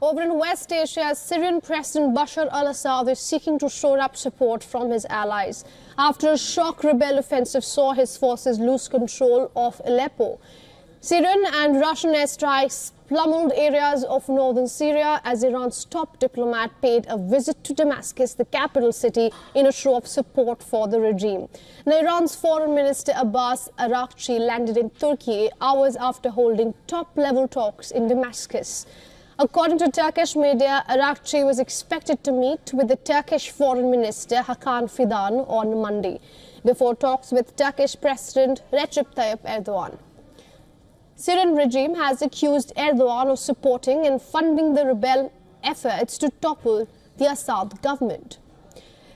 Over in West Asia, Syrian President Bashar al-Assad is seeking to shore up support from his allies after a shock rebel offensive saw his forces lose control of Aleppo. Syrian and Russian airstrikes pummeled areas of northern Syria as Iran's top diplomat paid a visit to Damascus, the capital city, in a show of support for the regime. Now, Iran's Foreign Minister Abbas Araghchi landed in Turkey hours after holding top-level talks in Damascus. According to Turkish media, Araghchi was expected to meet with the Turkish Foreign Minister Hakan Fidan on Monday, before talks with Turkish President Recep Tayyip Erdogan. Syrian regime has accused Erdogan of supporting and funding the rebel efforts to topple the Assad government.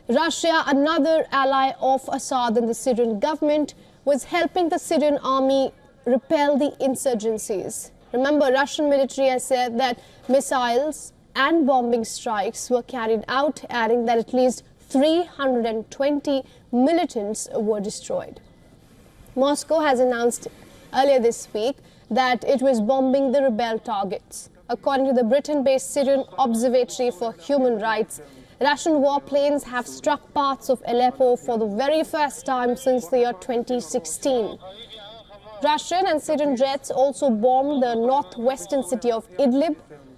Russia, another ally of Assad and the Syrian government, was helping the Syrian army repel the insurgencies. Remember, Russian military has said that missiles and bombing strikes were carried out, adding that at least 320 militants were destroyed. Moscow has announced earlier this week that it was bombing the rebel targets. According to the Britain-based Syrian Observatory for Human Rights, Russian warplanes have struck parts of Aleppo for the very first time since the year 2016. Russian and Syrian jets also bombed the northwestern city of Idlib,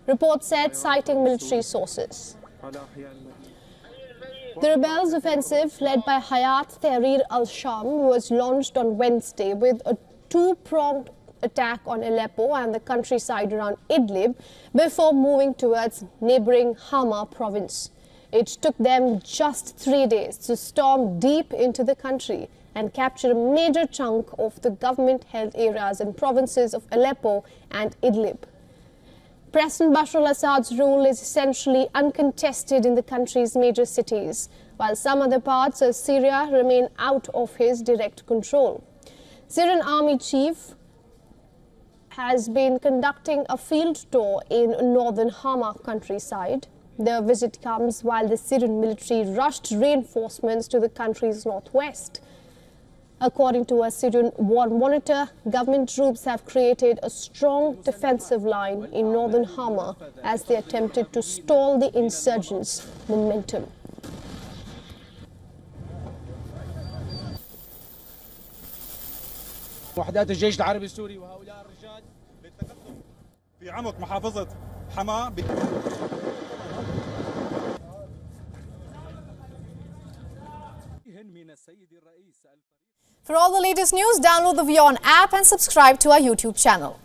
reports said, citing military sources. The rebels' offensive, led by Hayat Tahrir al-Sham, was launched on Wednesday with a two-pronged attack on Aleppo and the countryside around Idlib before moving towards neighboring Hama province. It took them just 3 days to storm deep into the country and capture a major chunk of the government-held areas and provinces of Aleppo and Idlib. President Bashar al-Assad's rule is essentially uncontested in the country's major cities, while some other parts of Syria remain out of his direct control. Syrian army chief has been conducting a field tour in northern Hama countryside. The visit comes while the Syrian military rushed reinforcements to the country's northwest. According to a Syrian war monitor, government troops have created a strong defensive line in northern Hama as they attempted to stall the insurgents' momentum. وحدات الجيش العربي السوري وهؤلاء الرجال للتقدم في عمق محافظة حما. For all the latest news, download the WION app and subscribe to our YouTube channel.